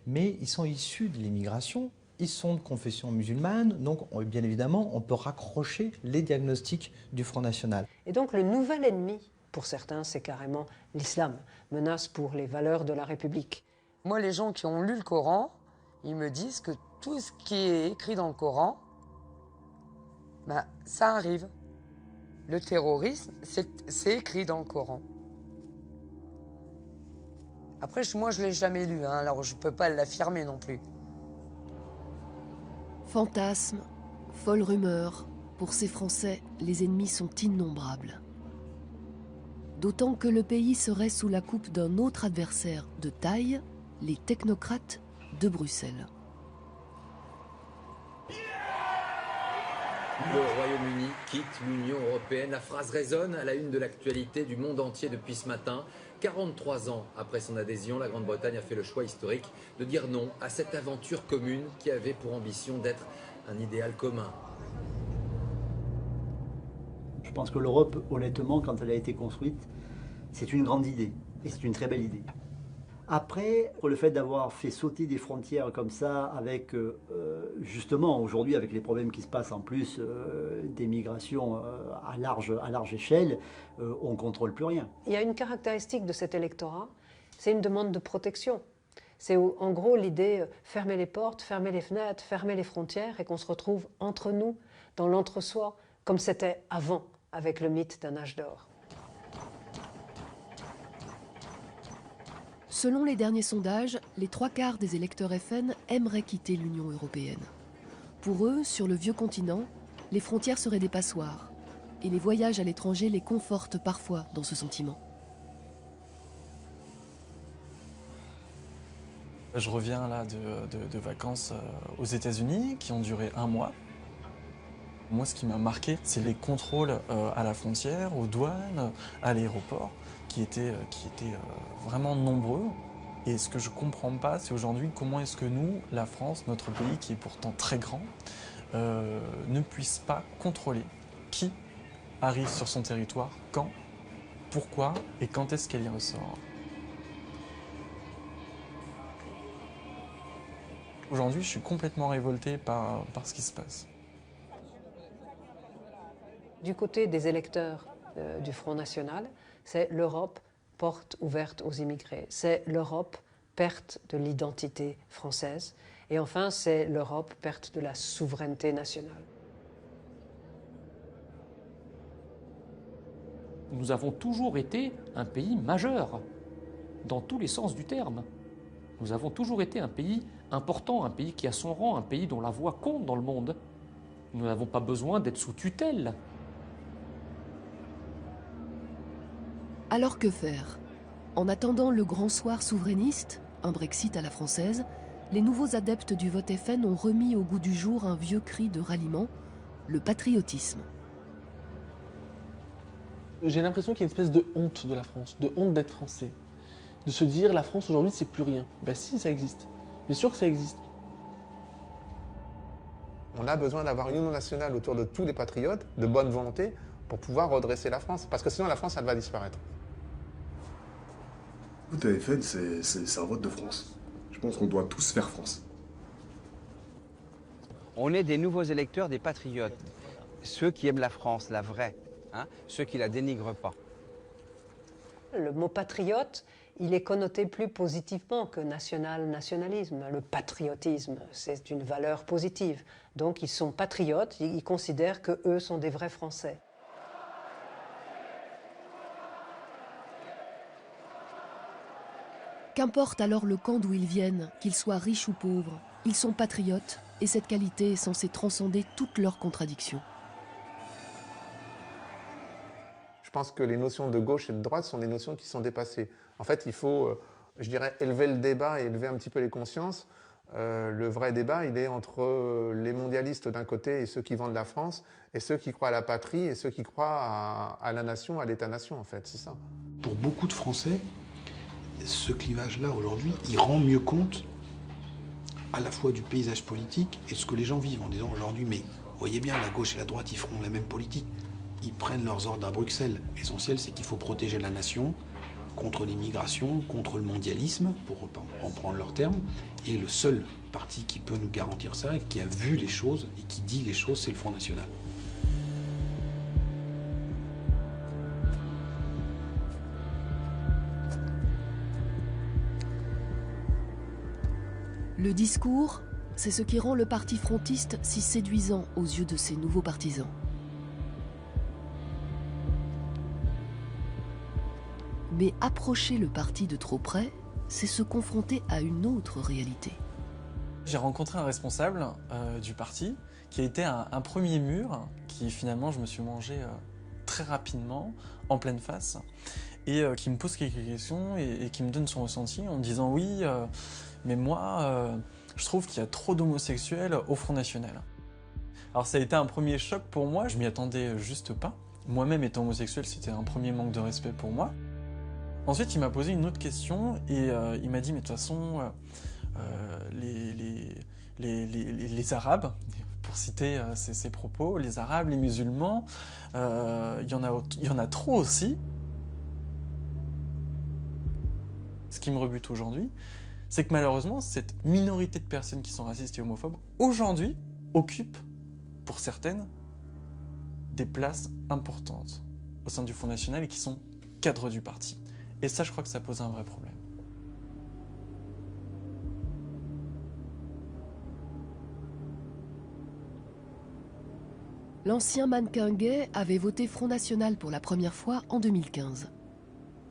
Mais ils sont issus de l'immigration, ils sont de confession musulmane, donc bien évidemment, on peut raccrocher les diagnostics du Front National. Et donc le nouvel ennemi, pour certains, c'est carrément l'islam, menace pour les valeurs de la République. Moi, les gens qui ont lu le Coran, ils me disent que tout ce qui est écrit dans le Coran, ça arrive. Le terrorisme, c'est écrit dans le Coran. Après, moi, je ne l'ai jamais lu, alors je ne peux pas l'affirmer non plus. Fantasmes, folles rumeurs, pour ces Français, les ennemis sont innombrables. D'autant que le pays serait sous la coupe d'un autre adversaire de taille, les technocrates de Bruxelles. Le Royaume-Uni quitte l'Union européenne. La phrase résonne à la une de l'actualité du monde entier depuis ce matin. 43 ans après son adhésion, la Grande-Bretagne a fait le choix historique de dire non à cette aventure commune qui avait pour ambition d'être un idéal commun. Je pense que l'Europe, honnêtement, quand elle a été construite, c'est une grande idée. Et c'est une très belle idée. Après, le fait d'avoir fait sauter des frontières comme ça, avec justement aujourd'hui avec les problèmes qui se passent en plus des migrations à large échelle, on ne contrôle plus rien. Il y a une caractéristique de cet électorat, c'est une demande de protection. C'est en gros l'idée fermer les portes, fermer les fenêtres, fermer les frontières et qu'on se retrouve entre nous, dans l'entre-soi, comme c'était avant, avec le mythe d'un âge d'or. Selon les derniers sondages, les 3/4 des électeurs FN aimeraient quitter l'Union européenne. Pour eux, sur le vieux continent, les frontières seraient des passoires. Et les voyages à l'étranger les confortent parfois dans ce sentiment. Je reviens là de vacances aux États-Unis qui ont duré 1 mois. Moi, ce qui m'a marqué, c'est les contrôles à la frontière, aux douanes, à l'aéroport, qui étaient vraiment nombreux. Et ce que je ne comprends pas, c'est aujourd'hui comment est-ce que nous, la France, notre pays qui est pourtant très grand, ne puisse pas contrôler qui arrive sur son territoire, quand, pourquoi et quand est-ce qu'elle y ressort. Aujourd'hui, je suis complètement révolté par ce qui se passe. Du côté des électeurs du Front National, c'est l'Europe, porte ouverte aux immigrés. C'est l'Europe, perte de l'identité française. Et enfin, c'est l'Europe, perte de la souveraineté nationale. Nous avons toujours été un pays majeur, dans tous les sens du terme. Nous avons toujours été un pays important, un pays qui a son rang, un pays dont la voix compte dans le monde. Nous n'avons pas besoin d'être sous tutelle. Alors que faire? En attendant le grand soir souverainiste, un Brexit à la française, les nouveaux adeptes du vote FN ont remis au goût du jour un vieux cri de ralliement, le patriotisme. J'ai l'impression qu'il y a une espèce de honte de la France, de honte d'être français. De se dire, la France aujourd'hui, c'est plus rien. Ben si, ça existe. Bien sûr que ça existe. On a besoin d'avoir une union nationale autour de tous les patriotes, de bonne volonté, pour pouvoir redresser la France. Parce que sinon, la France, elle va disparaître. Tout à fait, c'est un vote de France. Je pense qu'on doit tous faire France. On est des nouveaux électeurs, des patriotes. Ceux qui aiment la France, la vraie. Hein, ceux qui la dénigrent pas. Le mot patriote, il est connoté plus positivement que nationalisme. Le patriotisme, c'est une valeur positive. Donc ils sont patriotes, ils considèrent qu'eux sont des vrais Français. Qu'importe alors le camp d'où ils viennent, qu'ils soient riches ou pauvres, ils sont patriotes et cette qualité est censée transcender toutes leurs contradictions. Je pense que les notions de gauche et de droite sont des notions qui sont dépassées. En fait, il faut, je dirais, élever le débat et élever un petit peu les consciences. Le vrai débat, il est entre les mondialistes d'un côté et ceux qui vendent la France, et ceux qui croient à la patrie et ceux qui croient à la nation, à l'État-nation, en fait, c'est ça. Pour beaucoup de Français, ce clivage-là, aujourd'hui, il rend mieux compte à la fois du paysage politique et de ce que les gens vivent en disant aujourd'hui, mais vous voyez bien, la gauche et la droite, ils feront la même politique. Ils prennent leurs ordres à Bruxelles. L'essentiel, c'est qu'il faut protéger la nation contre l'immigration, contre le mondialisme, pour reprendre leurs termes. Et le seul parti qui peut nous garantir ça, et qui a vu les choses et qui dit les choses, c'est le Front National. Le discours, c'est ce qui rend le parti frontiste si séduisant aux yeux de ses nouveaux partisans. Mais approcher le parti de trop près, c'est se confronter à une autre réalité. J'ai rencontré un responsable du parti qui a été un premier mur qui finalement je me suis mangé très rapidement, en pleine face, et qui me pose quelques questions et qui me donne son ressenti en me disant oui, mais moi je trouve qu'il y a trop d'homosexuels au Front National. Alors ça a été un premier choc pour moi, je m'y attendais juste pas. Moi-même étant homosexuel, c'était un premier manque de respect pour moi. Ensuite, il m'a posé une autre question et il m'a dit, mais de toute façon, les Arabes, pour citer ses propos, les Arabes, les musulmans, il y en a trop aussi. Ce qui me rebute aujourd'hui, c'est que malheureusement, cette minorité de personnes qui sont racistes et homophobes, aujourd'hui, occupent, pour certaines, des places importantes au sein du Front National et qui sont cadres du parti. Et ça, je crois que ça pose un vrai problème. L'ancien mannequin gay avait voté Front National pour la première fois en 2015.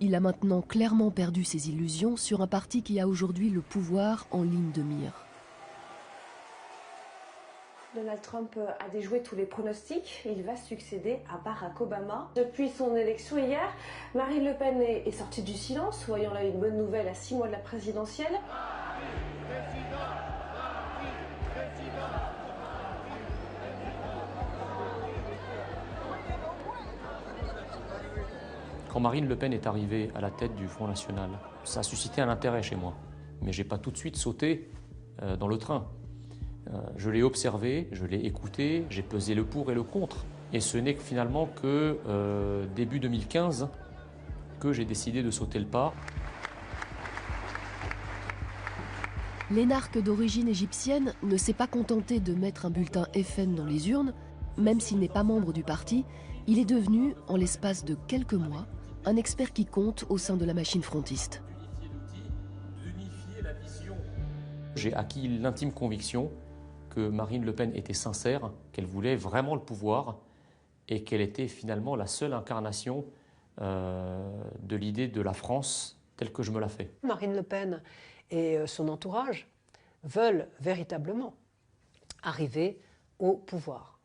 Il a maintenant clairement perdu ses illusions sur un parti qui a aujourd'hui le pouvoir en ligne de mire. Donald Trump a déjoué tous les pronostics. Il va succéder à Barack Obama. Depuis son élection hier, Marine Le Pen est sortie du silence, voyant là une bonne nouvelle à 6 mois de la présidentielle. Quand Marine Le Pen est arrivée à la tête du Front National, ça a suscité un intérêt chez moi. Mais je n'ai pas tout de suite sauté dans le train. Je l'ai observé, je l'ai écouté, j'ai pesé le pour et le contre. Et ce n'est finalement que début 2015 que j'ai décidé de sauter le pas. L'énarque d'origine égyptienne ne s'est pas contenté de mettre un bulletin FN dans les urnes. Même s'il n'est pas membre du parti, il est devenu, en l'espace de quelques mois, un expert qui compte au sein de la machine frontiste. J'ai acquis l'intime conviction que Marine Le Pen était sincère, qu'elle voulait vraiment le pouvoir et qu'elle était finalement la seule incarnation de l'idée de la France telle que je me la fais. Marine Le Pen et son entourage veulent véritablement arriver au pouvoir.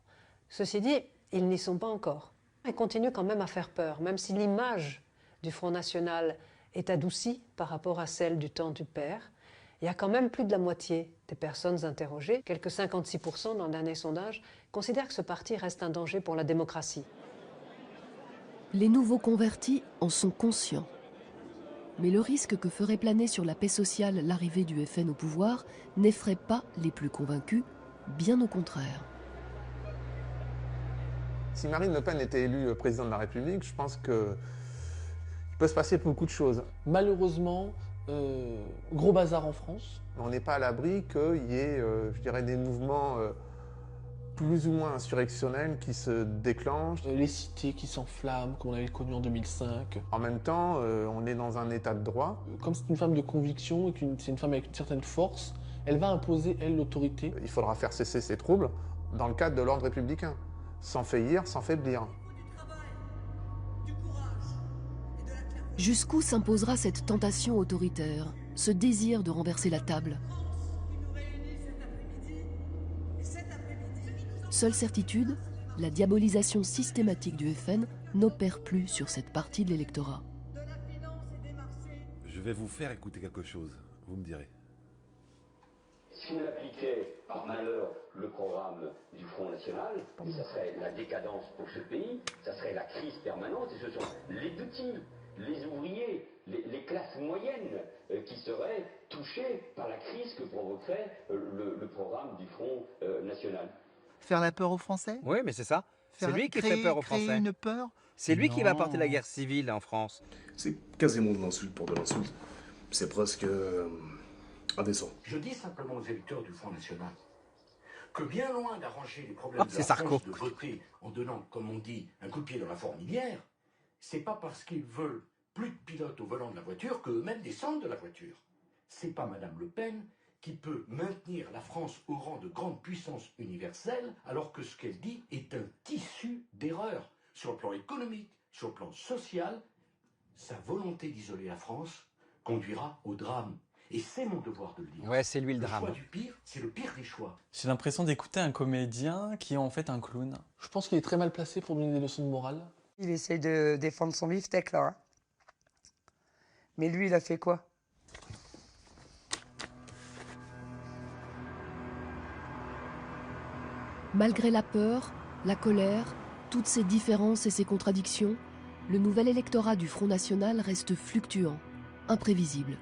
Ceci dit, ils n'y sont pas encore. Ils continuent quand même à faire peur, même si l'image du Front National est adoucie par rapport à celle du temps du père. Il y a quand même plus de la moitié des personnes interrogées, quelques 56% dans le dernier sondage, considèrent que ce parti reste un danger pour la démocratie. Les nouveaux convertis en sont conscients. Mais le risque que ferait planer sur la paix sociale l'arrivée du FN au pouvoir n'effraie pas les plus convaincus, bien au contraire. Si Marine Le Pen était élue présidente de la République, je pense qu'il peut se passer beaucoup de choses. Malheureusement, gros bazar en France. On n'est pas à l'abri qu'il y ait, je dirais, des mouvements plus ou moins insurrectionnels qui se déclenchent. Les cités qui s'enflamment, comme on avait connu en 2005. En même temps, on est dans un état de droit. Comme c'est une femme de conviction et que c'est une femme avec une certaine force, elle va imposer, elle, l'autorité. Il faudra faire cesser ces troubles dans le cadre de l'ordre républicain, sans faillir, sans faiblir. Jusqu'où s'imposera cette tentation autoritaire, ce désir de renverser la table? Seule certitude, la diabolisation systématique du FN n'opère plus sur cette partie de l'électorat. Je vais vous faire écouter quelque chose, vous me direz. Si on appliquait par malheur le programme du Front National, ça serait la décadence pour ce pays, ça serait la crise permanente, et ce sont les petits, les ouvriers, les classes moyennes qui seraient touchées par la crise que provoquerait le programme du Front National. Faire la peur aux Français? Oui, mais c'est ça. C'est lui qui fait créer- peur aux créer Français. une peur? C'est lui qui va Non. porter la guerre civile en France. C'est quasiment de l'insulte pour de l'insulte. C'est presque indécent. Je dis simplement aux électeurs du Front National que bien loin d'arranger les problèmes de c'est la Sarko. France, de voter en donnant, comme on dit, un coup de pied dans la fourmilière, c'est pas parce qu'ils veulent plus de pilotes au volant de la voiture qu'eux-mêmes descendent de la voiture. C'est pas Madame Le Pen qui peut maintenir la France au rang de grande puissance universelle alors que ce qu'elle dit est un tissu d'erreurs sur le plan économique, sur le plan social. Sa volonté d'isoler la France conduira au drame. Et c'est mon devoir de le dire. Ouais, c'est lui le drame. choix du pire, c'est le pire des choix. J'ai l'impression d'écouter un comédien qui est en fait un clown. Je pense qu'il est très mal placé pour donner des leçons de morale. Il essaye de défendre son beefsteak là. Hein. Mais lui, il a fait quoi? Malgré la peur, la colère, toutes ces différences et ces contradictions, le nouvel électorat du Front National reste fluctuant, imprévisible.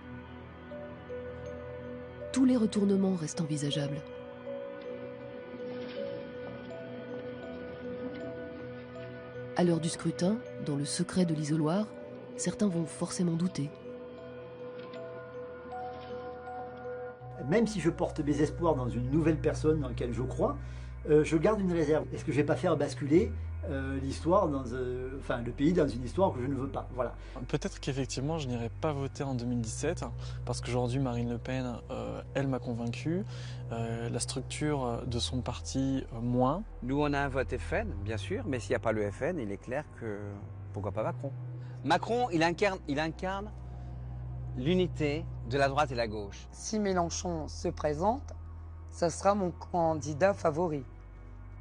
Tous les retournements restent envisageables. À l'heure du scrutin, dans le secret de l'isoloir, certains vont forcément douter. Même si je porte mes espoirs dans une nouvelle personne dans laquelle je crois, je garde une réserve. Est-ce que je ne vais pas faire basculer l'histoire le pays dans une histoire que je ne veux pas? Voilà. Peut-être qu'effectivement, je n'irai pas voter en 2017, parce qu'aujourd'hui, Marine Le Pen, elle m'a convaincu. La structure de son parti, moins. Nous, on a un vote FN, bien sûr, mais s'il n'y a pas le FN, il est clair que... Pourquoi pas Macron? Macron, il incarne l'unité de la droite et la gauche. Si Mélenchon se présente, ça sera mon candidat favori.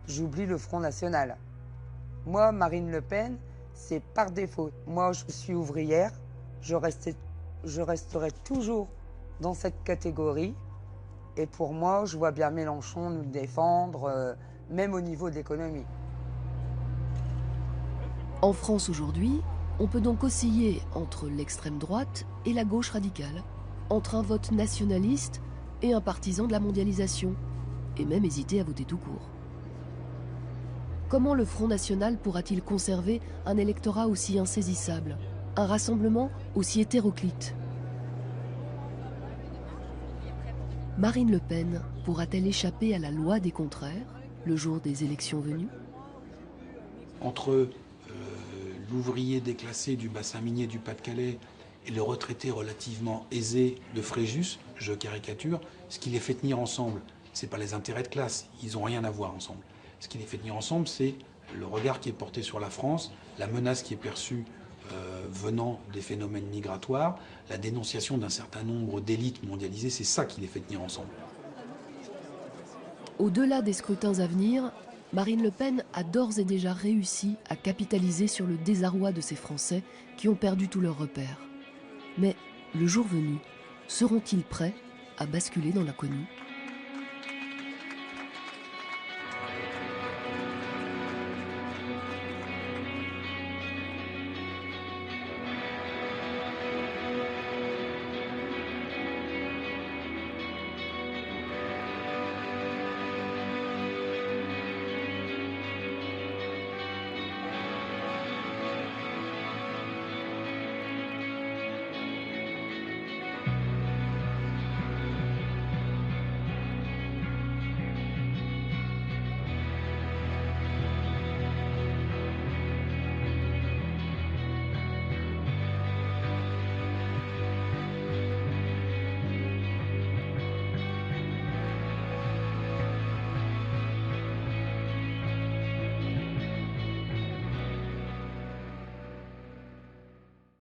J'oublie le Front National. Moi, Marine Le Pen, c'est par défaut. Moi, je suis ouvrière, je resterai toujours dans cette catégorie. Et pour moi, je vois bien Mélenchon nous défendre, même au niveau de l'économie. En France aujourd'hui, On peut donc osciller entre l'extrême droite et la gauche radicale, entre un vote nationaliste et un partisan de la mondialisation, et même hésiter à voter tout court. Comment le Front National pourra-t-il conserver un électorat aussi insaisissable, un rassemblement aussi hétéroclite? Marine Le Pen pourra-t-elle échapper à la loi des contraires le jour des élections venues? Entre l'ouvrier déclassé du bassin minier du Pas-de-Calais et le retraité relativement aisé de Fréjus, je caricature, ce qui les fait tenir ensemble, c'est pas les intérêts de classe, ils n'ont rien à voir ensemble. Ce qui les fait tenir ensemble, c'est le regard qui est porté sur la France, la menace qui est perçue venant des phénomènes migratoires, la dénonciation d'un certain nombre d'élites mondialisées, c'est ça qui les fait tenir ensemble. Au-delà des scrutins à venir, Marine Le Pen a d'ores et déjà réussi à capitaliser sur le désarroi de ces Français qui ont perdu tous leurs repères. Mais, le jour venu, seront-ils prêts à basculer dans l'inconnu ?